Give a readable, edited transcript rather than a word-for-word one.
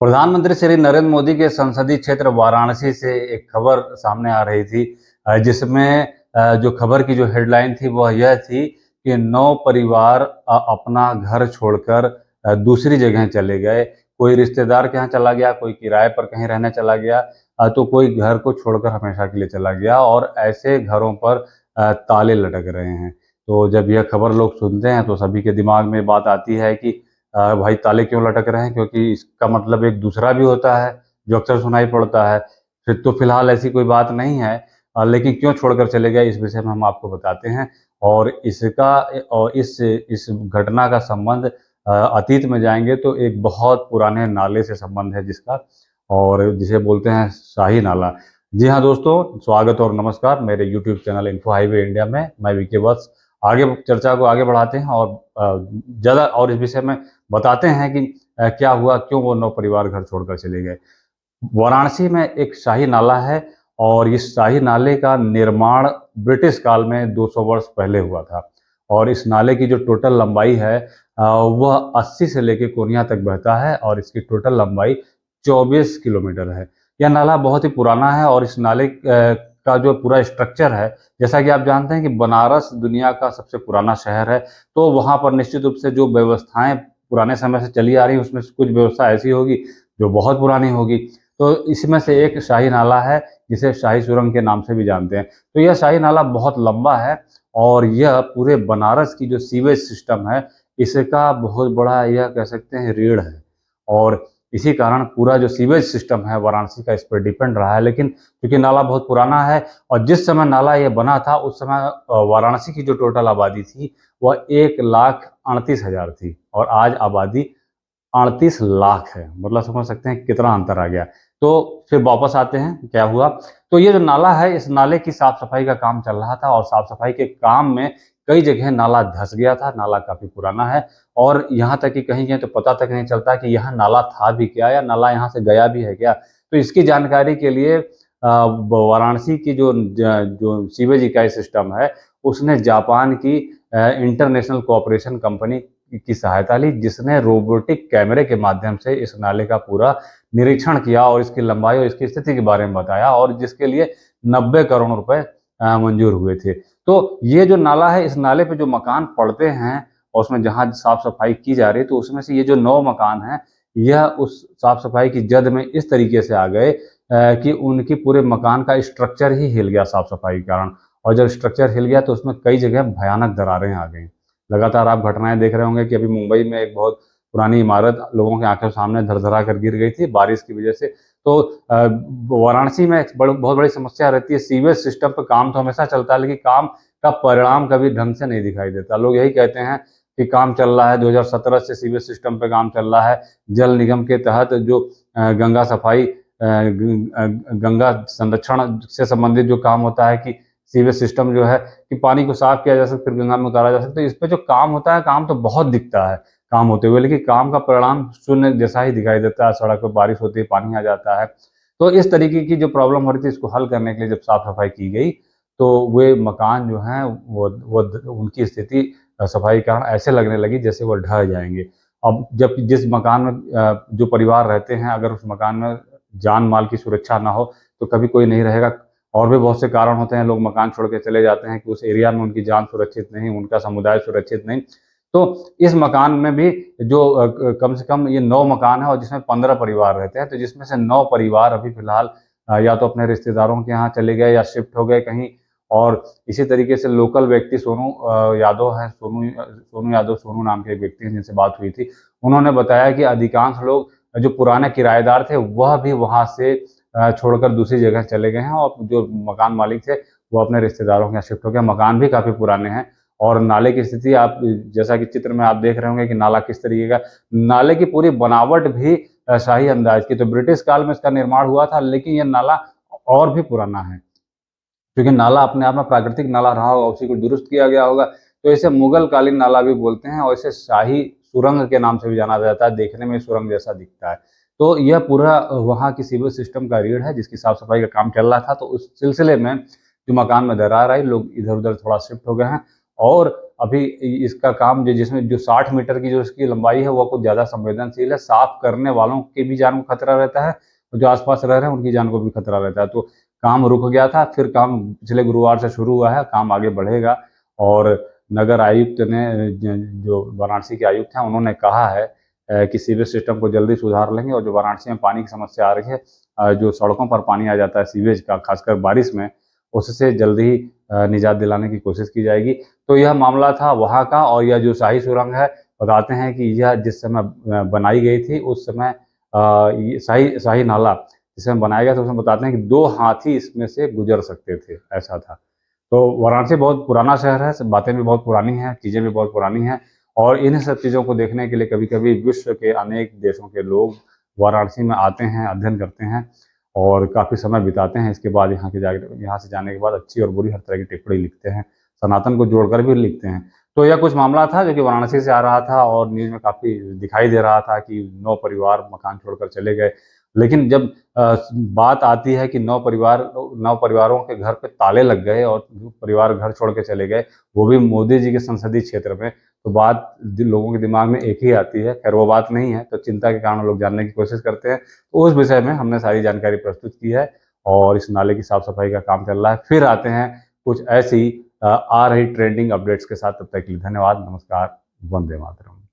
प्रधानमंत्री श्री नरेंद्र मोदी के संसदीय क्षेत्र वाराणसी से एक खबर सामने आ रही थी, जिसमें जो खबर की जो हेडलाइन थी वह यह थी कि 9 परिवार अपना घर छोड़कर दूसरी जगह चले गए। कोई रिश्तेदार के यहाँ चला गया, कोई किराए पर कहीं रहने चला गया, तो कोई घर को छोड़कर हमेशा के लिए चला गया और ऐसे घरों पर ताले लटक रहे हैं। तो जब यह खबर लोग सुनते हैं तो सभी के दिमाग में बात आती है कि भाई ताले क्यों लटक रहे हैं, क्योंकि इसका मतलब एक दूसरा भी होता है जो अक्सर सुनाई पड़ता है। फिर तो फिलहाल ऐसी कोई बात नहीं है, लेकिन क्यों छोड़कर चले गए इस विषय में हम आपको बताते हैं। और इस घटना का संबंध अतीत में जाएंगे तो एक बहुत पुराने नाले से संबंध है जिसका, और जिसे बोलते हैं शाही नाला। जी हाँ दोस्तों, स्वागत और नमस्कार मेरे YouTube channel info highway India में। मैं वीके वत्स। आगे चर्चा को आगे बढ़ाते हैं और ज़्यादा और इस विषय में बताते हैं कि क्या हुआ, क्यों वो 9 परिवार घर छोड़कर चले गए। वाराणसी में एक शाही नाला है और इस शाही नाले का निर्माण ब्रिटिश काल में 200 वर्ष पहले हुआ था। और इस नाले की जो टोटल लंबाई है वह 80 से लेकर कोनिया तक बहता है और इसकी टोटल लंबाई 24 किलोमीटर है। यह नाला बहुत ही पुराना है और इस नाले का जो पूरा स्ट्रक्चर है, जैसा कि आप जानते हैं कि बनारस दुनिया का सबसे पुराना शहर है, तो वहाँ पर निश्चित रूप से जो व्यवस्थाएं पुराने समय से चली आ रही उसमें से कुछ व्यवस्था ऐसी होगी जो बहुत पुरानी होगी। तो इसमें से एक शाही नाला है जिसे शाही सुरंग के नाम से भी जानते हैं। तो यह शाही नाला बहुत लंबा है और यह पूरे बनारस की जो सीवेज सिस्टम है इसका बहुत बड़ा, यह कह सकते हैं, रीढ़ है। और इसी कारण पूरा जो सीवेज सिस्टम है वाराणसी का इस पर डिपेंड रहा है। लेकिन क्योंकि नाला बहुत पुराना है और जिस समय नाला ये बना था उस समय वाराणसी की जो टोटल आबादी थी वह 1,38,000 थी और आज आबादी 38 लाख है। मतलब समझ सकते हैं कितना अंतर आ गया। तो फिर वापस आते हैं क्या हुआ। तो ये जो नाला है, इस नाले की साफ सफाई का काम चल रहा था और साफ सफाई के काम में कई जगह नाला धंस गया था। नाला काफी पुराना है और यहाँ तक कि कहीं कहीं तो पता तक नहीं चलता कि यह नाला था भी क्या या नाला यहाँ से गया भी है क्या। तो इसकी जानकारी के लिए वाराणसी की जो सीवेज इकाई सिस्टम है उसने जापान की इंटरनेशनल कोऑपरेशन कंपनी की सहायता ली, जिसने रोबोटिक कैमरे के माध्यम से इस नाले का पूरा निरीक्षण किया और इसकी लंबाई और इसकी स्थिति के बारे में बताया, और जिसके लिए 90 करोड़ रुपए मंजूर हुए थे। तो ये जो नाला है, इस नाले पे जो मकान पड़ते हैं और उसमें जहाँ साफ सफाई की जा रही है, तो उसमें से ये जो 9 मकान हैं यह उस साफ सफाई की जद में इस तरीके से आ गए कि उनकी पूरे मकान का स्ट्रक्चर ही हिल गया साफ सफाई के कारण। और जब स्ट्रक्चर हिल गया तो उसमें कई जगह भयानक दरारें आ गई। लगातार आप घटनाएं देख रहे होंगे कि अभी मुंबई में एक बहुत पुरानी इमारत लोगों की आंखों के सामने धड़धड़ा कर गिर गई थी बारिश की वजह से। तो वाराणसी में एक बहुत बड़ी समस्या रहती है। सीवेज सिस्टम पर काम तो हमेशा चलता है लेकिन काम का परिणाम कभी ढंग से नहीं दिखाई देता। लोग यही कहते हैं कि काम चल रहा है, 2017 से सीवेज सिस्टम पे काम चल रहा है। जल निगम के तहत जो गंगा सफाई, गंगा संरक्षण से संबंधित जो काम होता है कि सीवेज सिस्टम जो है कि पानी को साफ किया जा सकता, फिर गंगा में उतारा जा सकता है, इस पे जो काम होता है, काम तो बहुत दिखता है काम होते हुए, लेकिन काम का परिणाम शून्य जैसा ही दिखाई देता है। सड़क पर बारिश होती है, पानी आ जाता है। तो इस तरीके की जो प्रॉब्लम हो रही थी, इसको हल करने के लिए जब साफ सफाई की गई तो वे मकान जो हैं वो उनकी स्थिति सफाई के कारण ऐसे लगने लगी जैसे वो ढह जाएंगे। अब जब जिस मकान में जो परिवार रहते हैं, अगर उस मकान में जान माल की सुरक्षा ना हो तो कभी कोई नहीं रहेगा। और भी बहुत से कारण होते हैं, लोग मकान छोड़ के चले जाते हैं कि उस एरिया में उनकी जान सुरक्षित नहीं, उनका समुदाय सुरक्षित नहीं। तो इस मकान में भी जो कम से कम ये 9 मकान है और जिसमें 15 परिवार रहते हैं, तो जिसमें से 9 परिवार अभी फिलहाल या तो अपने रिश्तेदारों के यहाँ चले गए या शिफ्ट हो गए कहीं। और इसी तरीके से लोकल व्यक्ति सोनू यादव है, सोनू यादव, सोनू नाम के एक व्यक्ति हैं जिनसे बात हुई थी। उन्होंने बताया कि अधिकांश लोग जो पुराने किराएदार थे वह भी वहां से छोड़कर दूसरी जगह चले गए हैं और जो मकान मालिक थे वो अपने रिश्तेदारों के यहाँ शिफ्ट हो गए। मकान भी काफी पुराने हैं और नाले की स्थिति आप जैसा कि चित्र में आप देख रहे होंगे कि नाला किस तरीके का, नाले की पूरी बनावट भी शाही अंदाज की। तो ब्रिटिश काल में इसका निर्माण हुआ था, लेकिन यह नाला और भी पुराना है क्योंकि नाला अपने आप में प्राकृतिक नाला रहा होगा, उसी को दुरुस्त किया गया होगा। तो इसे मुगल कालीन नाला भी बोलते हैं और इसे शाही सुरंग के नाम से भी जाना जाता है। देखने में सुरंग जैसा दिखता है। तो यह पूरा वहाँ की सीवेज सिस्टम का रीढ़ है जिसकी साफ सफाई का काम चल रहा था। तो उस सिलसिले में जो मकान में दरार आई, लोग इधर उधर थोड़ा शिफ्ट हो गए हैं और अभी इसका काम जिसमें जो 60 मीटर की जो इसकी लंबाई है वो कुछ ज़्यादा संवेदनशील है। साफ करने वालों की भी जान को खतरा रहता है और जो आसपास रह रहे हैं उनकी जान को भी खतरा रहता है। तो काम रुक गया था, फिर काम पिछले गुरुवार से शुरू हुआ है, काम आगे बढ़ेगा। और नगर आयुक्त ने जो वाराणसी के आयुक्त हैं उन्होंने कहा है कि सीवेज सिस्टम को जल्दी सुधार लेंगे और जो वाराणसी में पानी की समस्या आ रही है, जो सड़कों पर पानी आ जाता है सीवेज का, खासकर बारिश में, उससे जल्द ही निजात दिलाने की कोशिश की जाएगी। तो यह मामला था वहाँ का। और यह जो शाही सुरंग है, बताते हैं कि यह जिस समय बनाई गई थी उस समय ये शाही शाही नाला जिस समय बनाया गया था उसमें बताते हैं कि 2 हाथी इसमें से गुजर सकते थे, ऐसा था। तो वाराणसी बहुत पुराना शहर है, सब बातें भी बहुत पुरानी हैं, चीज़ें भी बहुत पुरानी हैं। और इन्हीं सब चीज़ों को देखने के लिए कभी-कभी विश्व के अनेक देशों के लोग वाराणसी में आते हैं, अध्ययन करते हैं और काफ़ी समय बिताते हैं। इसके बाद यहाँ से जाने के बाद अच्छी और बुरी हर तरह की टिप्पणी लिखते हैं, सनातन को जोड़कर भी लिखते हैं। तो यह कुछ मामला था जो कि वाराणसी से आ रहा था और न्यूज़ में काफ़ी दिखाई दे रहा था कि 9 परिवार मकान छोड़कर चले गए। लेकिन जब बात आती है कि 9 परिवारों के घर पे ताले लग गए और जो परिवार घर छोड़ के चले गए, वो भी मोदी जी के संसदीय क्षेत्र में, तो बात लोगों के दिमाग में एक ही आती है। खैर वो बात नहीं है, तो चिंता के कारण लोग जानने की कोशिश करते हैं। तो उस विषय में हमने सारी जानकारी प्रस्तुत की है और इस नाले की साफ सफाई का काम चल रहा है। फिर आते हैं कुछ ऐसी आ रही ट्रेंडिंग अपडेट्स के साथ। तब तक के लिए धन्यवाद, नमस्कार, वंदे मातरम।